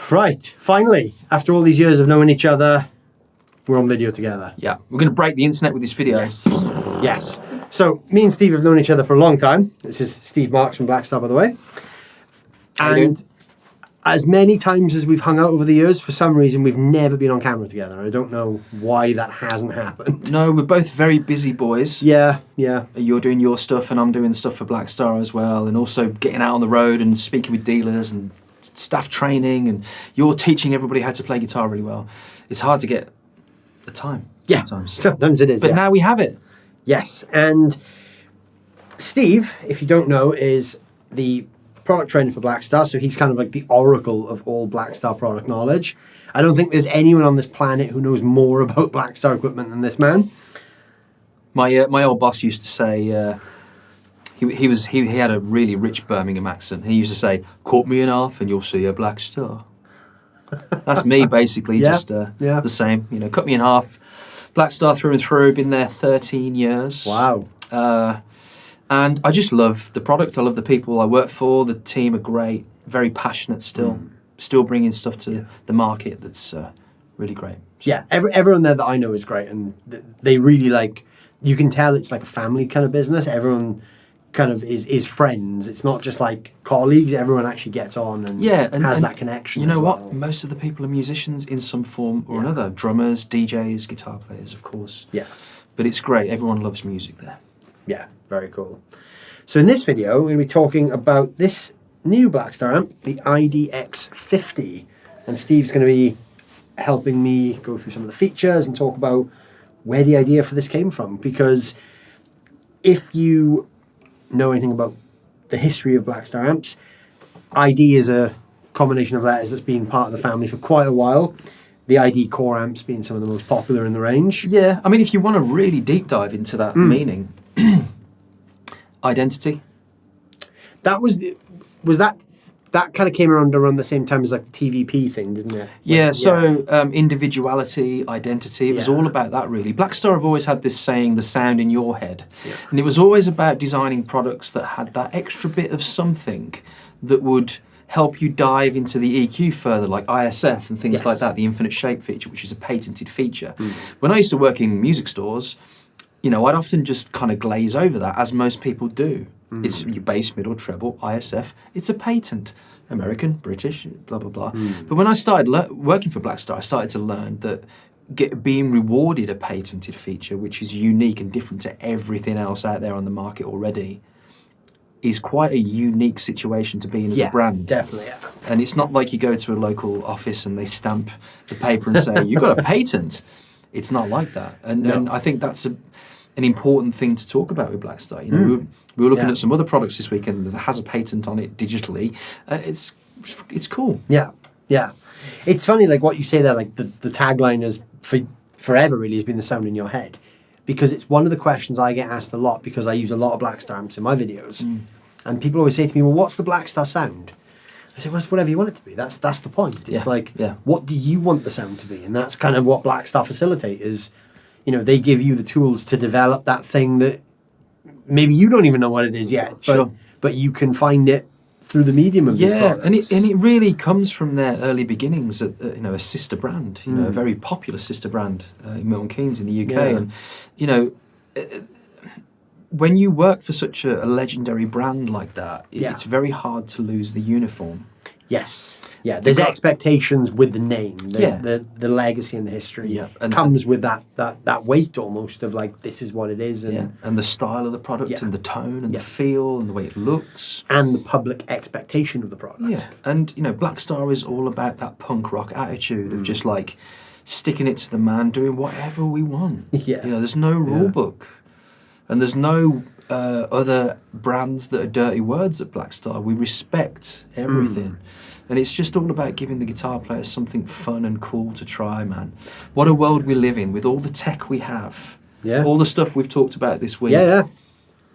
Right, finally, after all these years of knowing each other, we're on video together. Yeah, we're going to break the internet with this video. Yes. So, me and Steve have known each other for a long time. This is Steve Marks from Blackstar, by the way. And as many times as we've hung out over the years, for some reason, we've never been on camera together. I don't know why that hasn't happened. No, we're both very busy boys. Yeah. You're doing your stuff and I'm doing stuff for Blackstar as well, and also getting out on the road and speaking with dealers and staff training, and you're teaching everybody how to play guitar really well. It's hard to get the time sometimes it is. But now we have it. Yes, and Steve, if you don't know, is the product trainer for Blackstar, so he's kind of like the oracle of all Blackstar product knowledge. I don't think there's anyone on this planet who knows more about Blackstar equipment than this man. My old boss used to say, he had a really rich Birmingham accent. He used to say, "Cut me in half and you'll see a Blackstar." That's me, basically, just the same. You know, cut me in half. Blackstar through and through. Been there 13 years. Wow. And I just love the product. I love the people I work for. The team are great. Very passionate still. Still bringing stuff to the market that's really great. So. Yeah, everyone there that I know is great. And they really like, you can tell it's like a family kind of business. Everyone kind of is friends. It's not just like colleagues. Everyone actually gets on and has that connection. You know what? Most of the people are musicians in some form or another. Drummers, DJs, guitar players, of course. Yeah. But it's great. Everyone loves music there. Yeah, very cool. So in this video, we're going to be talking about this new Blackstar amp, the IDX50. And Steve's going to be helping me go through some of the features and talk about where the idea for this came from. Because if you know anything about the history of Blackstar amps, ID is a combination of letters that's been part of the family for quite a while. The ID core amps being some of the most popular in the range. Yeah, I mean, if you want to really deep dive into that meaning, identity. That was that kind of came around the same time as like the TVP thing, didn't it? Yeah, individuality, identity, it was all about that really. Blackstar have always had this saying, the sound in your head. Yeah. And it was always about designing products that had that extra bit of something that would help you dive into the EQ further, like ISF and things like that, the infinite shape feature, which is a patented feature. When I used to work in music stores, you know, I'd often just kind of glaze over that, as most people do. It's your bass, middle, treble, ISF. It's a patent. American, British, blah, blah, blah. But when I started working for Blackstar, I started to learn that being rewarded a patented feature, which is unique and different to everything else out there on the market already, is quite a unique situation to be in as a brand. Definitely, yeah. And it's not like you go to a local office and they stamp the paper and say, you've got a patent. It's not like that. And I think that's an important thing to talk about with Blackstar. You know, we were looking at some other products this weekend that has a patent on it digitally. It's cool. Yeah. It's funny, like what you say there, like the tagline is forever really has been the sound in your head. Because it's one of the questions I get asked a lot, because I use a lot of Blackstar amps in my videos. And people always say to me, well, what's the Blackstar sound? I say, well, it's whatever you want it to be. That's the point. It's what do you want the sound to be? And that's kind of what Blackstar facilitate is, you know, they give you the tools to develop that thing that maybe you don't even know what it is yet, but you can find it through the medium of these products. and it really comes from their early beginnings at a sister brand, you know, a very popular sister brand in Milton Keynes in the UK. And you know, when you work for such a legendary brand like that, it's very hard to lose the uniform. Yes. Yeah, there's expectations with the name, the legacy and the history comes with that weight almost of like, this is what it is. And the style of the product and the tone and the feel and the way it looks. And the public expectation of the product. Yeah, and you know, Blackstar is all about that punk rock attitude of just like sticking it to the man, doing whatever we want. You know, there's no rule book. And there's no other brands that are dirty words at Blackstar. We respect everything. And it's just all about giving the guitar players something fun and cool to try, man. What a world we live in with all the tech we have. All the stuff we've talked about this week.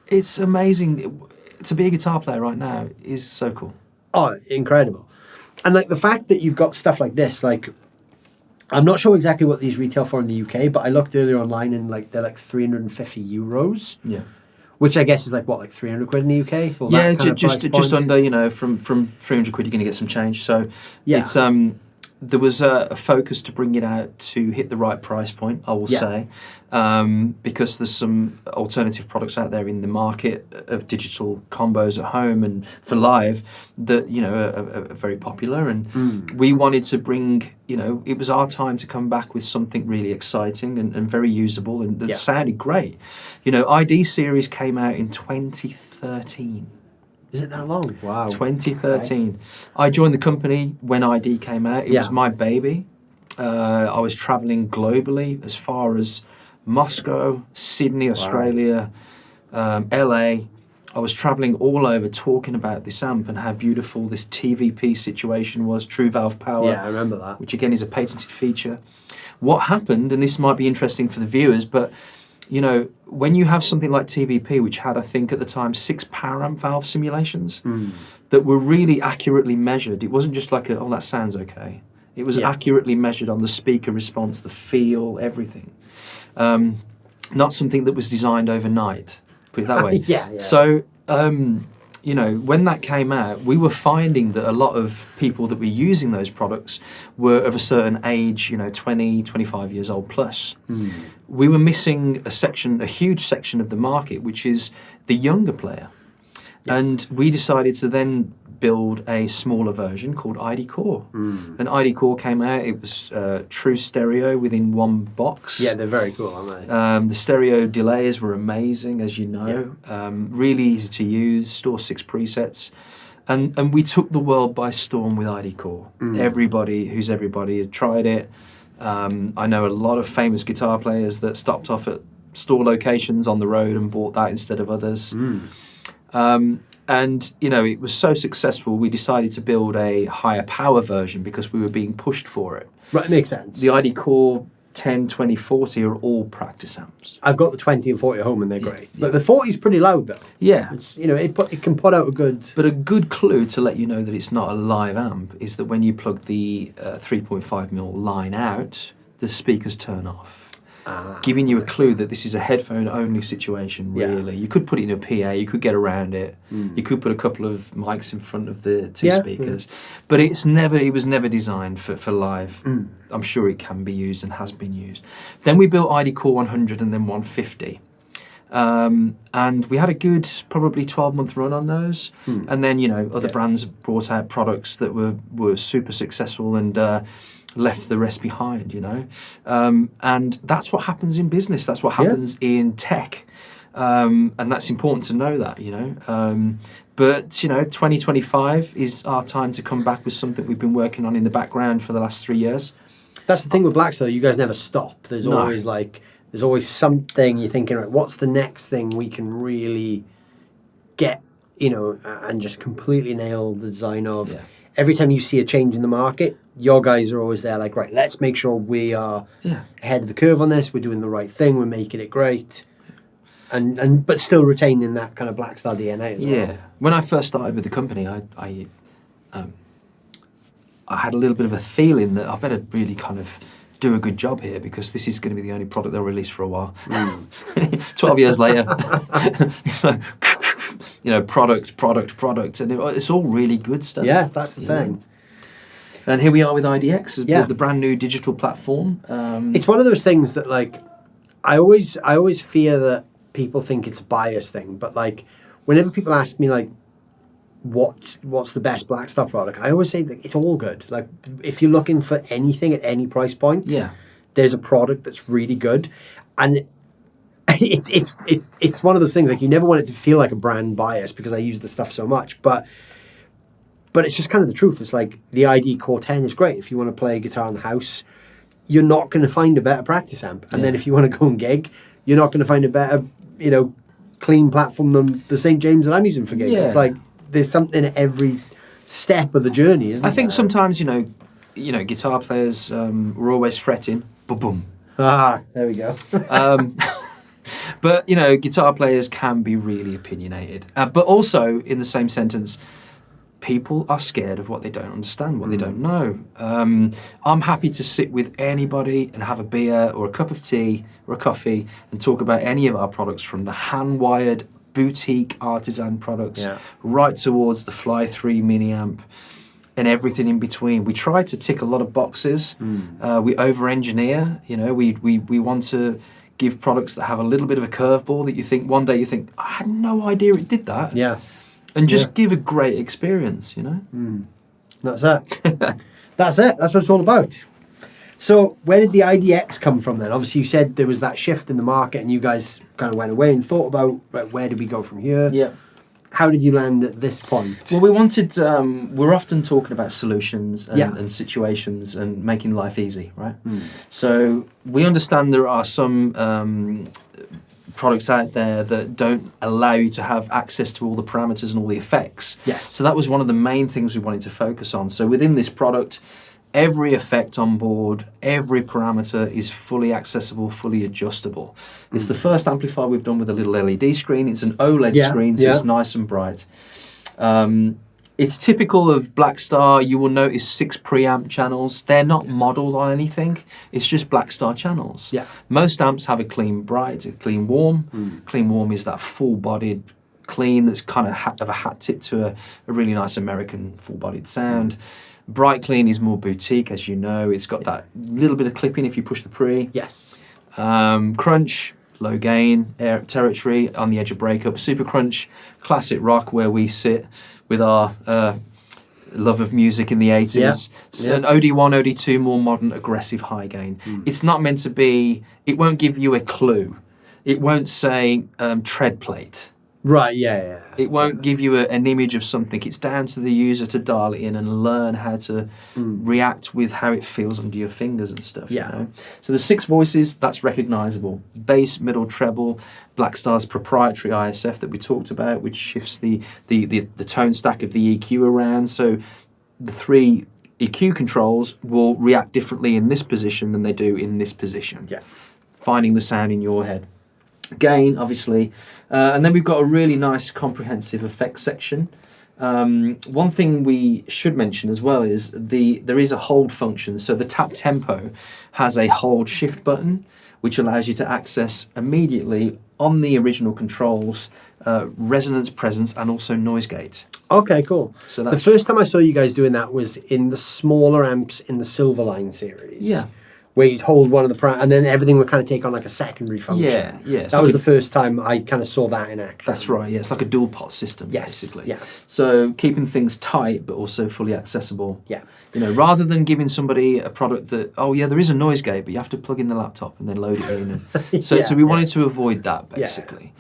It's amazing. To be a guitar player right now is so cool. Oh, incredible. And like the fact that you've got stuff like this, like, I'm not sure exactly what these retail for in the UK, but I looked earlier online and like they're like 350 euros. Which I guess is like, what, like 300 quid in the UK? Or Yeah, that kind of just price point? under, from 300 quid you're going to get some change. So Yeah. it's there was a focus to bring it out to hit the right price point, I will say, because there's some alternative products out there in the market of digital combos at home and for live that, are very popular. And we wanted to bring, it was our time to come back with something really exciting and very usable and that sounded great. ID series came out in 2013. Is it that long? Wow. 2013. Okay. I joined the company when ID came out. It was my baby. I was traveling globally as far as Moscow, Sydney, Australia, LA. I was traveling all over talking about this amp and how beautiful this TVP situation was, True Valve Power. Yeah, I remember that. Which again is a patented feature. What happened, and this might be interesting for the viewers, but when you have something like TVP, which had, I think at the time, 6 power amp valve simulations that were really accurately measured. It wasn't just like, that sounds okay. It was accurately measured on the speaker response, the feel, everything. Not something that was designed overnight, put it that way. So, when that came out, we were finding that a lot of people that were using those products were of a certain age, 20, 25 years old plus. We were missing a huge section of the market, which is the younger player. And we decided to then build a smaller version called ID Core. And ID Core came out, it was true stereo within one box. Yeah, they're very cool, aren't they? The stereo delays were amazing, as you know. Really easy to use, store 6 presets. And we took the world by storm with ID Core. Everybody had tried it. I know a lot of famous guitar players that stopped off at store locations on the road and bought that instead of others. And, it was so successful, we decided to build a higher power version because we were being pushed for it. Right, makes sense. The ID Core 10, 20, 40 are all practice amps. I've got the 20 and 40 at home and they're great. But the 40 is pretty loud though. Yeah. It's, it can put out a good... But a good clue to let you know that it's not a live amp is that when you plug the 3.5mm line out, the speakers turn off. Giving you a clue that this is a headphone-only situation, really. You could put it in a PA, you could get around it, you could put a couple of mics in front of the 2 speakers, but it was never designed for live. I'm sure it can be used and has been used. Then we built ID Core 100 and then 150. And we had a good, probably 12-month run on those. And then, other brands brought out products that were super successful and left the rest behind, and that's what happens in business. That's what happens in tech, and that's important to know that, But 2025 is our time to come back with something we've been working on in the background for the last 3 years. That's the thing with Blackstar. You guys never stop. There's always something you're thinking, right, what's the next thing we can really get, and just completely nail the design of. Every time you see a change in the market, your guys are always there like, right, let's make sure we are ahead of the curve on this. We're doing the right thing. We're making it great. But still retaining that kind of Blackstar DNA as well. Yeah. When I first started with the company, I had a little bit of a feeling that I better really kind of do a good job here because this is going to be the only product they'll release for a while. 12 years later, it's like... product, and it's all really good stuff. Yeah, that's the thing. And here we are with IDX, the brand new digital platform. It's one of those things that, like, I always fear that people think it's a bias thing, but like, whenever people ask me like, what's the best Blackstar product, I always say that it's all good. Like, if you're looking for anything at any price point, there's a product that's really good, and it's one of those things, like, you never want it to feel like a brand bias because I use the stuff so much, but it's just kind of the truth. It's like the ID Core 10 is great if you want to play guitar in the house. You're not going to find a better practice amp, and then if you want to go and gig, you're not going to find a better clean platform than the St. James that I'm using for gigs. It's like there's something at every step of the journey, isn't there? I think sometimes guitar players were always fretting, boom. There we go. But, guitar players can be really opinionated. But also, in the same sentence, people are scared of what they don't understand, what they don't know. I'm happy to sit with anybody and have a beer or a cup of tea or a coffee and talk about any of our products, from the hand-wired boutique artisan products, right towards the Fly 3 mini amp and everything in between. We try to tick a lot of boxes. We over-engineer. You know, we want to give products that have a little bit of a curveball that you think one day you think, I had no idea it did that. Yeah. And just give a great experience, you know? That's it. That's it. That's what it's all about. So where did the IDX come from then? Obviously you said there was that shift in the market and you guys kind of went away and thought about, right, where do we go from here? Yeah. How did you land at this point? Well, we wanted, we're often talking about solutions and situations and making life easy, right? So we understand there are some products out there that don't allow you to have access to all the parameters and all the effects. Yes. So that was one of the main things we wanted to focus on. So within this product, every effect on board, every parameter is fully accessible, fully adjustable. It's the first amplifier we've done with a little LED screen. It's an OLED screen, so it's nice and bright. It's typical of Blackstar. You will notice 6 preamp channels. They're not modelled on anything. It's just Blackstar channels. Yeah. Most amps have a clean bright, a clean warm. Clean warm is that full-bodied clean that's kind of a hat tip to a really nice American full-bodied sound. Bright clean is more boutique, as you know. It's got that little bit of clipping if you push the pre. Yes. Crunch, low gain territory on the edge of breakup. Super crunch, classic rock where we sit with our love of music in the 80s. So an OD1, OD2, more modern, aggressive high gain. It's not meant to be, it won't give you a clue. It won't say tread plate. Right, yeah. It won't give you an image of something. It's down to the user to dial it in and learn how to react with how it feels under your fingers and stuff. Yeah. You know? So the 6 voices, that's recognisable. Bass, middle, treble, Blackstar's proprietary ISF that we talked about, which shifts the tone stack of the EQ around. So the 3 EQ controls will react differently in this position than they do in this position. Yeah. Finding the sound in your head. Gain, obviously, and then we've got a really nice comprehensive effects section. One thing we should mention as well is there is a hold function. So the tap tempo has a hold shift button, which allows you to access immediately on the original controls resonance, presence, and also noise gate. Okay, cool. So the first time I saw you guys doing that was in the smaller amps in the Silverline series. Yeah. Where you'd hold one of the and then everything would kind of take on like a secondary function. Yeah. That was the first time I kind of saw that in action. That's right, yeah. It's like a dual pot system, basically. Yeah. So keeping things tight, but also fully accessible. Yeah. You know, rather than giving somebody a product that, oh yeah, there is a noise gate, but you have to plug in the laptop and then load it in. And so we wanted to avoid that, basically.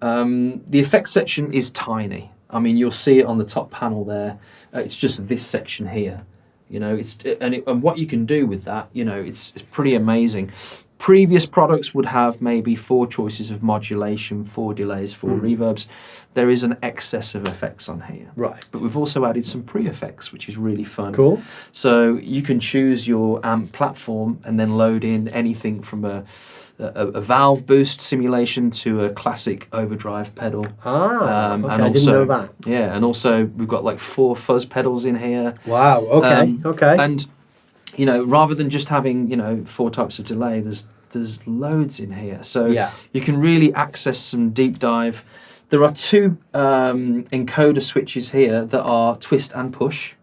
The effects section is tiny. I mean, you'll see it on the top panel there. It's just this section here. You know, and what you can do with that, you know, it's pretty amazing. Previous products would have maybe 4 choices of modulation, 4 delays, 4 reverbs. There is an excess of effects on here. Right. But we've also added some pre-effects, which is really fun. Cool. So you can choose your amp platform and then load in anything from a valve boost simulation to a classic overdrive pedal. Okay, and also, I didn't know that. Yeah, and also we've got like 4 fuzz pedals in here. Wow, okay. And, you know, rather than just having, you know, 4 types of delay, there's loads in here. So you can really access some deep dive. There are 2 encoder switches here that are twist and push.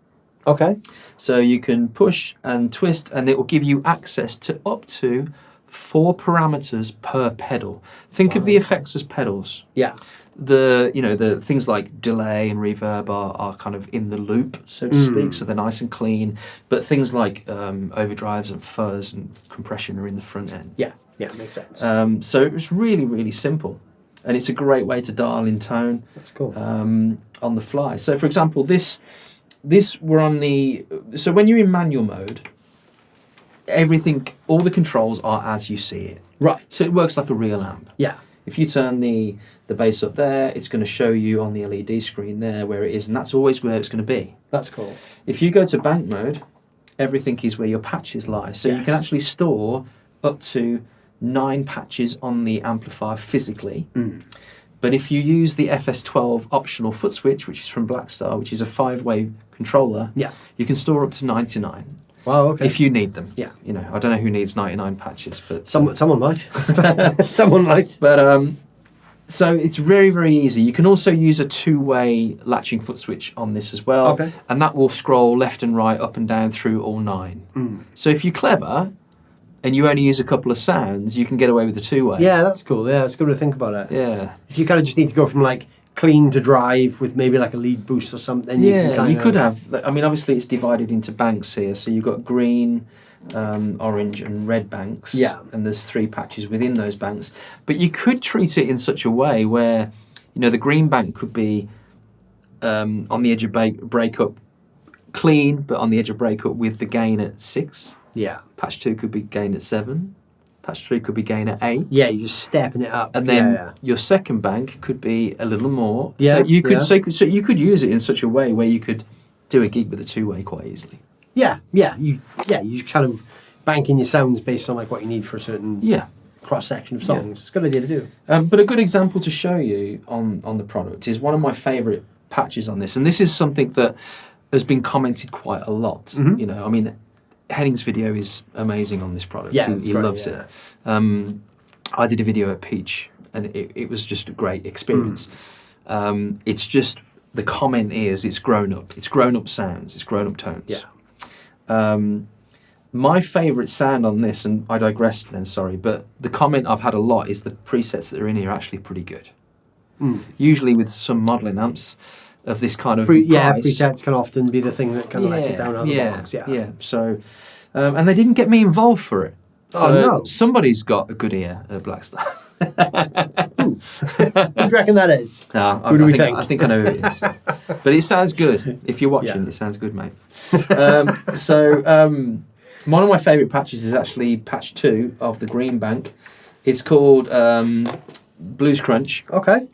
Okay. So you can push and twist and it will give you access to up to 4 parameters per pedal. Think of the effects as pedals. Yeah. The things like delay and reverb are kind of in the loop, so to speak, so they're nice and clean. But things like overdrives and fuzz and compression are in the front end. Yeah, makes sense. So it's really, really simple. And it's a great way to dial in tone. That's cool. On the fly. So for example, this we're on so when you're in manual mode, everything, all the controls are as you see it. Right. So it works like a real amp. Yeah. If you turn the bass up there, it's going to show you on the LED screen there where it is, and that's always where it's going to be. That's cool. If you go to bank mode, everything is where your patches lie. So you can actually store up to 9 patches on the amplifier physically. But if you use the FS12 optional foot switch, which is from Blackstar, which is a 5-way controller, you can store up to 99. Wow, okay. If you need them. Yeah. You know, I don't know who needs 99 patches, but... Someone might. Someone might. But, So it's very, very easy. You can also use a two-way latching foot switch on this as well. Okay. And that will scroll left and right, up and down through all 9. So if you're clever and you only use a couple of sounds, you can get away with the two-way. Yeah, that's cool. Yeah, it's good to think about it. Yeah. If you kind of just need to go from like clean to drive with maybe like a lead boost or something. You could have. I mean, obviously it's divided into banks here. So you've got green, orange and red banks. Yeah. And there's 3 patches within those banks. But you could treat it in such a way where, the green bank could be on the edge of breakup clean, but on the edge of breakup with the gain at 6. Yeah. Patch 2 could be gain at 7. Patch 3 could be gain at 8. Yeah, you're just stepping it up. And then your second bank could be a little more. Yeah. So you could so you could use it in such a way where you could do a gig with a two-way quite easily. You kind of banking your sounds based on like what you need for a certain cross section of songs. It's a good idea to do. But a good example to show you on the product is one of my favourite patches on this, and this is something that has been commented quite a lot. Mm-hmm. I mean, Henning's video is amazing on this product. Yeah, he loves it. I did a video at Peach, and it was just a great experience. It's just the comment is it's grown up. It's grown up sounds. It's grown up tones. Yeah. My favourite sound on this, and I digressed then, sorry, but the comment I've had a lot is the presets that are in here are actually pretty good. Usually with some modelling amps of this kind of price. Presets can often be the thing that kind of lets it down out of the box. Yeah. So, and they didn't get me involved for it. So no. Somebody's got a good ear at Blackstar. Who do you recken that is? Who do we think? I think I know who it is. But it sounds good. If you're watching, it sounds good, mate. One of my favourite patches is actually patch 2 of the Green Bank. It's called Blues Crunch. Okay.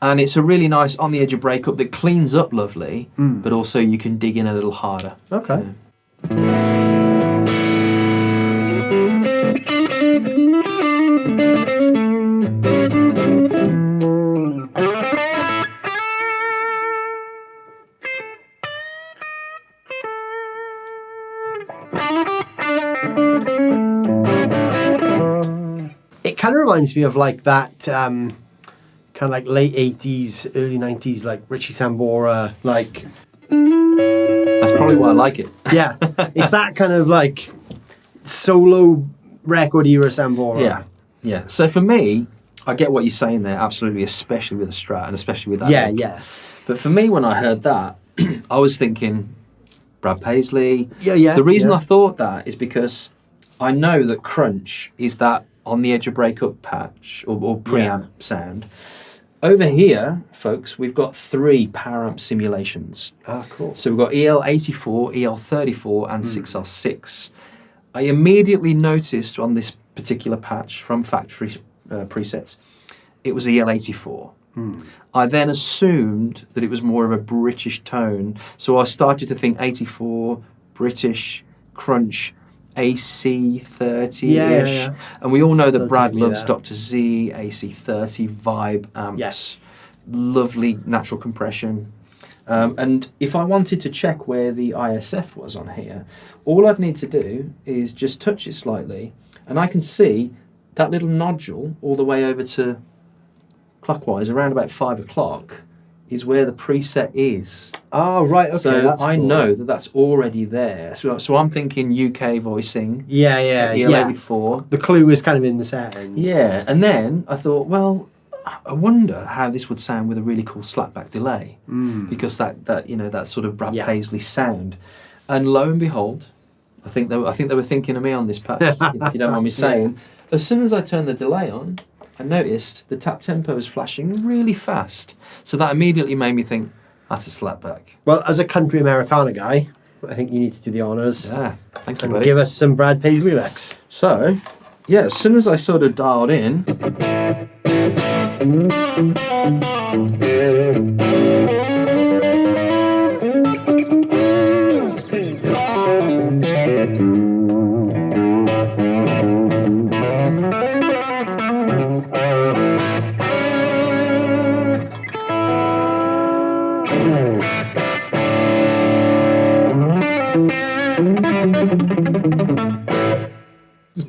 And it's a really nice on the edge of breakup that cleans up lovely, but also you can dig in a little harder. Okay. It kind of reminds me of like that kind of like late 80s, early 90s, like Richie Sambora, like... That's probably why I like it. Yeah, it's that kind of like solo record era Sambora. Yeah. So for me, I get what you're saying there, absolutely, especially with a Strat and especially with that. Yeah. But for me, when I heard that, I was thinking Brad Paisley. Yeah. The reason I thought that is because I know that crunch is that on the edge of breakup patch or preamp sound. Over here, folks, we've got 3 power amp simulations. Ah, cool. So we've got EL84, EL34 and 6R6. I immediately noticed on this particular patch from factory presets, it was EL84. I then assumed that it was more of a British tone. So I started to think 84, British, crunch, AC30-ish. Yeah. And we all know that Brad totally loves Dr. Z, AC30, vibe amps. Yes. Lovely natural compression. And if I wanted to check where the ISF was on here, all I'd need to do is just touch it slightly, and I can see that little nodule all the way over to clockwise, around about 5 o'clock, is where the preset is. Oh, right, okay. So that's I cool. know that that's already there. So I'm thinking UK voicing. Yeah. EL84. The clue is kind of in the settings. Yeah, and then I thought, well, I wonder how this would sound with a really cool slapback delay, because that sort of Brad Paisley sound. And lo and behold, I think they were thinking of me on this patch. If you don't mind me saying, as soon as I turned the delay on, I noticed the tap tempo was flashing really fast. So that immediately made me think, that's a slapback. Well, as a country Americana guy, I think you need to do the honours. Yeah, thank you, And buddy. give us some Brad Paisley licks. So, yeah, as soon as I sort of dialed in,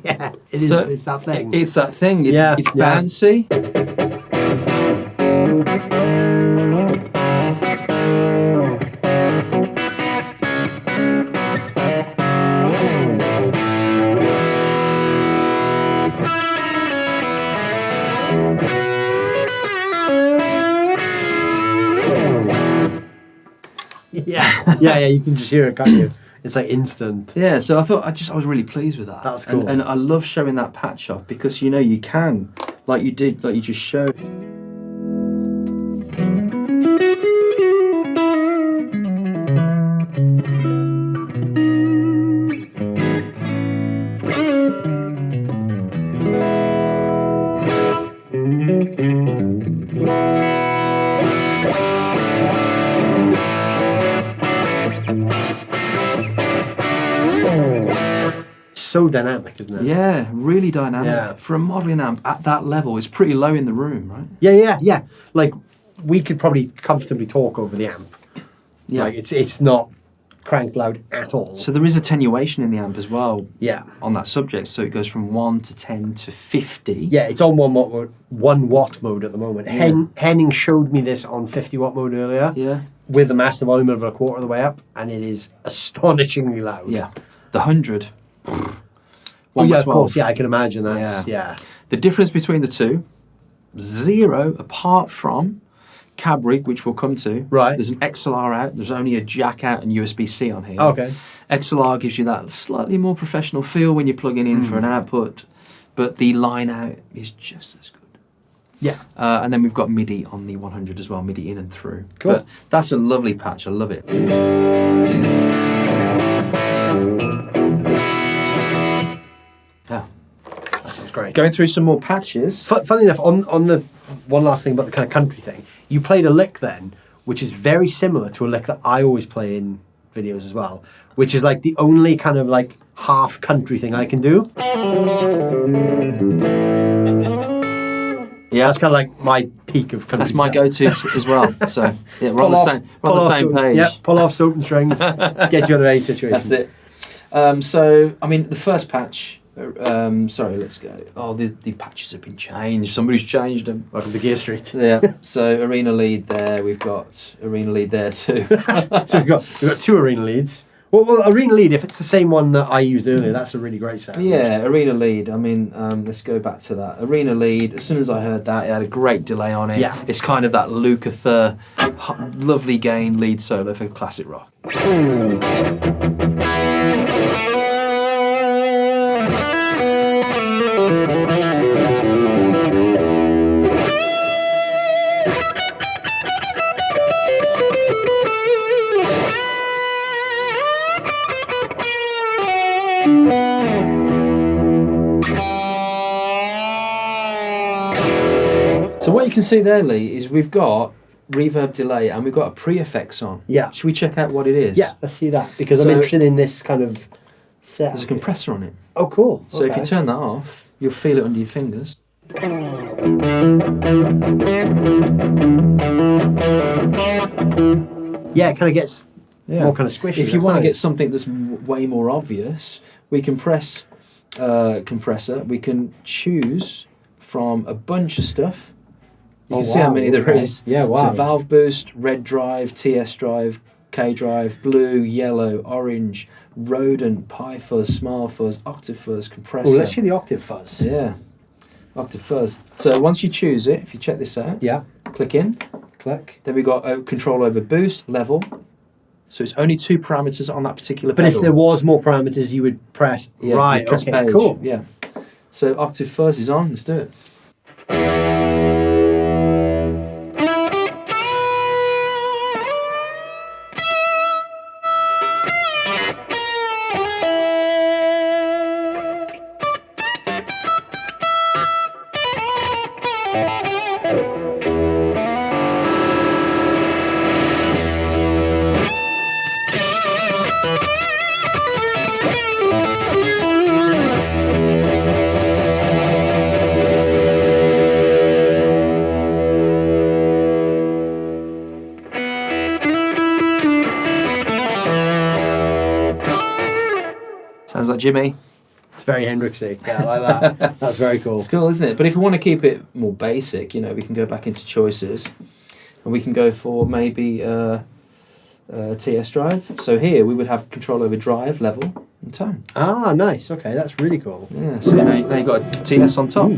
Yeah, it's that thing. It's that thing. It's bouncy. Yeah, you can just hear it, can't you? It's like instant. Yeah, so I was really pleased with that. That's cool. And I love showing that patch off because you can, like you just showed. So dynamic, isn't it? Yeah, really dynamic. Yeah. For a modelling amp at that level, it's pretty low in the room, right? Yeah. Like, we could probably comfortably talk over the amp. Yeah. Like, it's not cranked loud at all. So there is attenuation in the amp as well. Yeah. On that subject, so it goes from 1 to 10 to 50. Yeah, it's on 1 watt mode at the moment. Yeah. Henning showed me this on 50 watt mode earlier. Yeah. With the master volume of a quarter of the way up, and it is astonishingly loud. Yeah. The 100. Oh yeah, of course. Yeah, I can imagine that's yeah. The difference between the two, 0 apart from cab rig, which we'll come to. Right. There's an XLR out. There's only a jack out and USB-C on here. Okay. XLR gives you that slightly more professional feel when you're plugging in for an output, but the line out is just as good. Yeah. And then we've got MIDI on the 100 as well, MIDI in and through. Cool. But that's a lovely patch. I love it. That sounds great. Going through some more patches. Funny enough, on the one last thing about the kind of country thing, you played a lick then, which is very similar to a lick that I always play in videos as well, which is like the only kind of like half country thing I can do. Yeah, that's kind of like my peak of country. That's my go-to as well. So yeah, we're on the same page. Yeah, pull off open strings, get you out of any situation. That's it. So I mean, the first patch. Sorry, let's go. Oh, the patches have been changed. Somebody's changed them. Welcome to Gear Street. Yeah. So arena lead there. We've got arena lead there too. So we've got 2 arena leads. Well, arena lead. If it's the same one that I used earlier, that's a really great sound. Yeah, arena lead. I mean, let's go back to that. Arena lead. As soon as I heard that, it had a great delay on it. Yeah. It's kind of that Lukather, lovely gain lead solo for classic rock. So what you can see there, Lee, is we've got reverb delay and we've got a pre-effects on. Yeah. Should we check out what it is? Yeah, let's see that, because I'm interested in this kind of set. There's a compressor on it. Oh, cool. So if you turn that off, you'll feel it under your fingers. Yeah, it kind of gets more kind of squishy. If you want to get something that's way more obvious, we can press compressor. We can choose from a bunch of stuff. You can see how many there is. Yeah, wow. So valve boost, red drive, TS drive, K drive, blue, yellow, orange, rodent, pi fuzz, smile fuzz, octave fuzz, compressor. Oh, let's see the octave fuzz. Yeah, octave fuzz. So once you choose it, if you check this out, click in. Click. Then we've got control over boost, level. So it's only 2 parameters on that particular pedal. But if there was more parameters, you would press right. Press okay, page. cool. Yeah. So octave fuzz is on. Let's do it. Sounds like Jimmy. It's very Hendrixy. Yeah, I like that. That's very cool. It's cool, isn't it? But if we want to keep it more basic, you know, we can go back into choices, and we can go for maybe TS drive. So here we would have control over drive, level, and tone. Ah, nice. Okay, that's really cool. Yeah. So now you've got a TS on top.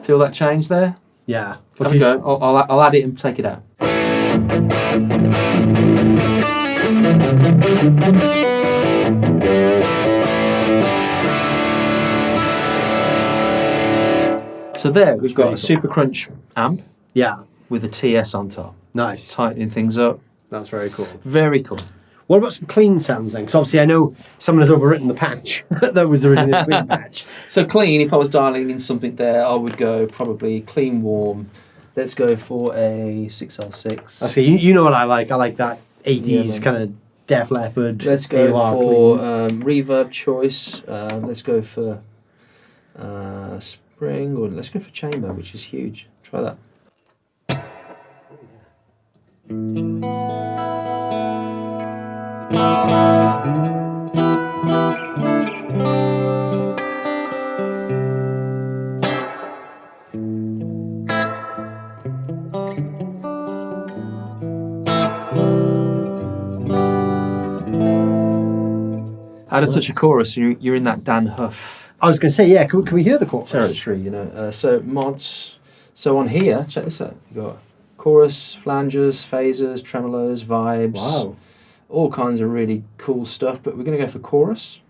Feel that change there? Yeah. Have a go. I'll add it and take it out. So there, we've got really a Super Crunch amp Yeah. with a TS on top. Nice. Tightening things up. That's very cool. Very cool. What about some clean sounds then? Because obviously I know someone has overwritten the patch. That was originally the clean patch. So clean, if I was dialing in something there, I would go probably clean, warm. Let's go for a 6L6. Okay, you know what I like. I like that 80s Yeah, kind of Def Leppard. Let's go AOR for clean. reverb choice. Let's go for spring, or let's go for chamber, which is huge. Try that. Add a touch of chorus, you're in that Dan Huff I was going to say, yeah, can we hear the chorus? territory, you know. So mods. So on here, check this out. You've got chorus, flanges, phasers, tremolos, vibes. Wow. All kinds of really cool stuff, but we're going to go for chorus.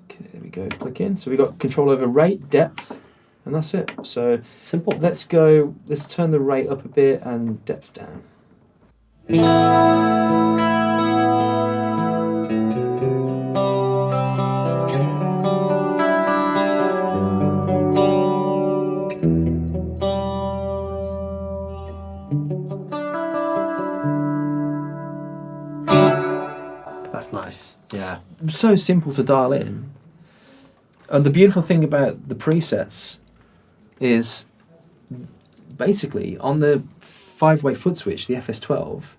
Okay, there we go. Click in. So we've got control over rate, depth, and that's it. So Simple. let's turn the rate up a bit and depth down. That's nice. Yeah. So simple to dial in. And the beautiful thing about the presets is basically on the 5-way foot switch, the FS12,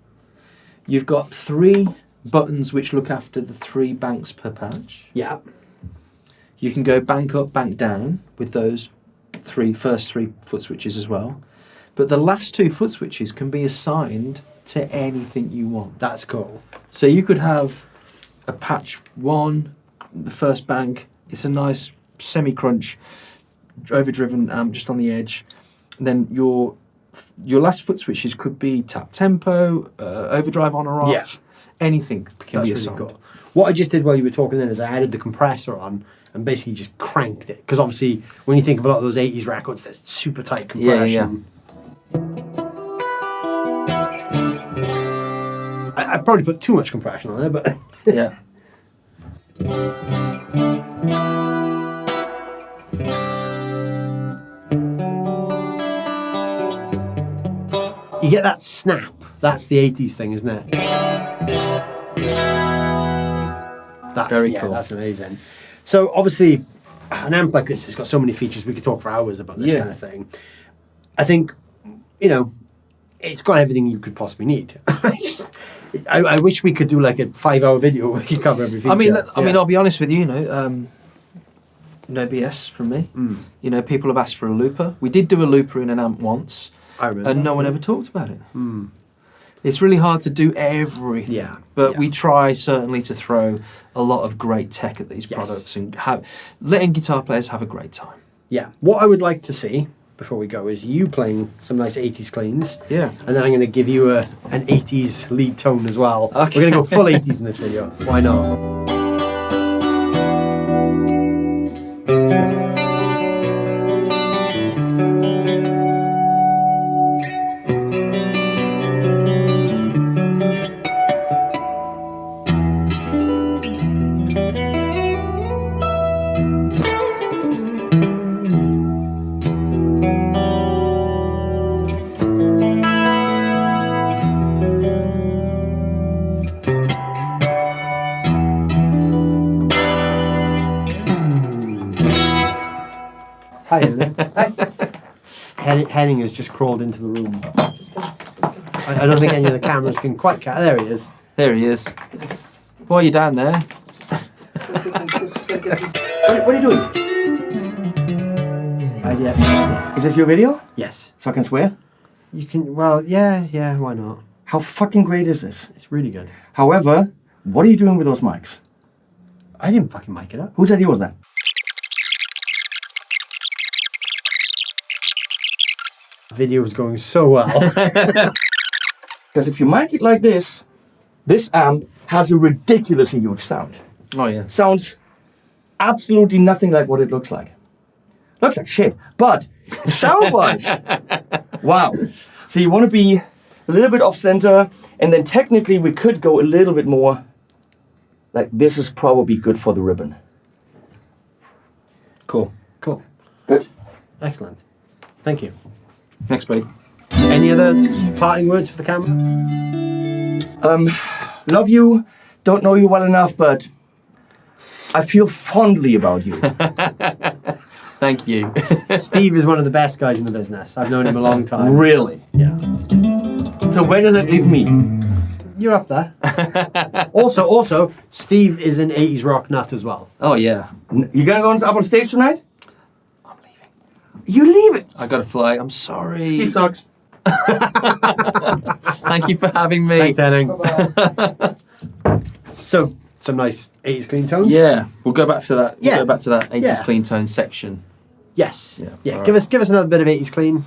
you've got 3 buttons which look after the 3 banks per patch. Yeah. You can go bank up, bank down with those first three foot switches as well. But the last 2 foot switches can be assigned to anything you want. That's cool. So you could have a patch 1, the first bank. It's a nice semi-crunch, overdriven amp just on the edge. And then your last foot switches could be tap tempo, overdrive on or off. Yeah. Anything can be That's assigned. really cool. What I just did while you were talking then is I added the compressor on and basically just cranked it. Because obviously when you think of a lot of those 80s records, there's super tight compression. I'd probably put too much compression on there, but... Yeah. You get that snap. That's the 80s thing, isn't it? That's Very cool. That's amazing. So obviously, an amp like this has got so many features. We could talk for hours about this kind of thing. I think, you know, it's got everything you could possibly need. I wish we could do like a 5-hour video where you cover every feature. I mean, I'll be honest with you. You know, no BS from me. You know, people have asked for a looper. We did do a looper in an amp once, I remember. and no one ever talked about it. It's really hard to do everything, but we try certainly to throw a lot of great tech at these products and letting guitar players have a great time. Yeah. What I would like to see before we go is you playing some nice 80s cleans. Yeah. And then I'm going to give you an 80s lead tone as well. Okay. We're going to go full 80s in this video. Why not? Hi, Henning has just crawled into the room. I don't think any of the cameras can quite catch. There he is. There he is. Why are you down there? What are you doing? Is this your video? Yes. So I can swear? You can, well, yeah, why not? How fucking great is this? It's really good. However, what are you doing with those mics? I didn't fucking mic it up. Whose idea was that? Video was going so well. Because if you mic it like this amp has a ridiculously huge sound. Oh yeah. Sounds absolutely nothing like what it looks like. Looks like shit, but sound-wise, wow. So you want to be a little bit off-center, and then technically we could go a little bit more, like this is probably good for the ribbon. Cool. Cool. Good. Excellent. Thank you. Next, buddy. Any other parting words for the camera? Love you, don't know you well enough, but I feel fondly about you. Thank you. Steve is one of the best guys in the business. I've known him a long time. Really? Yeah. So where does it leave me? You're up there. Also, Steve is an 80s rock nut as well. Oh yeah. You gonna go up on stage tonight? I'm leaving. You leave it. I gotta fly. I'm sorry. Steve sucks. Thank you for having me. Thanks, Henning. So, some nice 80s clean tones? Yeah, we'll go back to that. Yeah. We'll go back to that 80s Yeah. clean tone section. Yes. Yeah. All Give right. us another bit of 80s clean.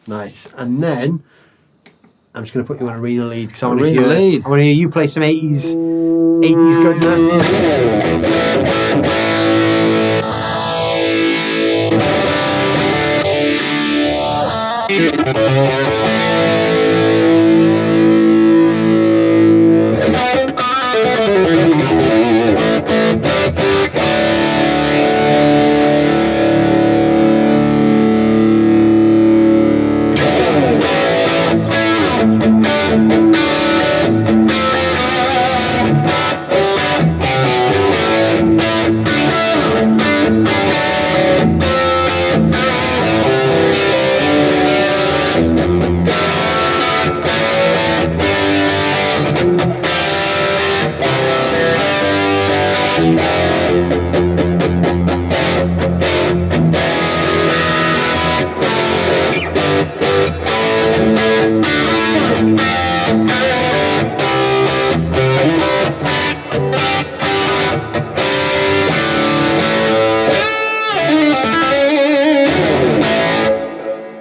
Nice. And then I'm just going to put you on arena lead because I want to Arena lead. hear you play some 80s goodness.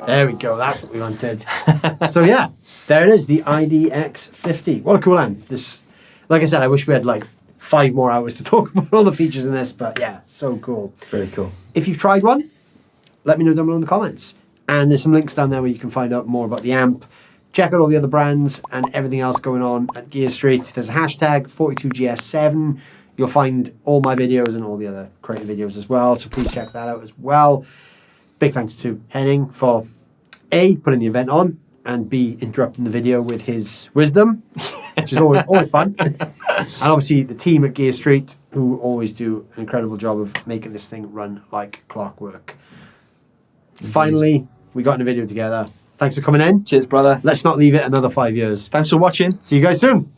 There we go. That's what we wanted. So yeah, there it is, the IDX50. What a cool amp. This, like I said, I wish we had like 5 more hours to talk about all the features in this, but yeah, so cool. Very cool. If you've tried one, let me know down below in the comments. And there's some links down there where you can find out more about the amp. Check out all the other brands and everything else going on at Gear Street. There's a hashtag 42GS7. You'll find all my videos and all the other creative videos as well. So please check that out as well. Big thanks to Henning for A, putting the event on, and B, interrupting the video with his wisdom, which is always fun. And obviously the team at Gear Street, who always do an incredible job of making this thing run like clockwork. Indeed. Finally, we got in a video together. Thanks for coming in. Cheers, brother. Let's not leave it another 5 years. Thanks for watching. See you guys soon.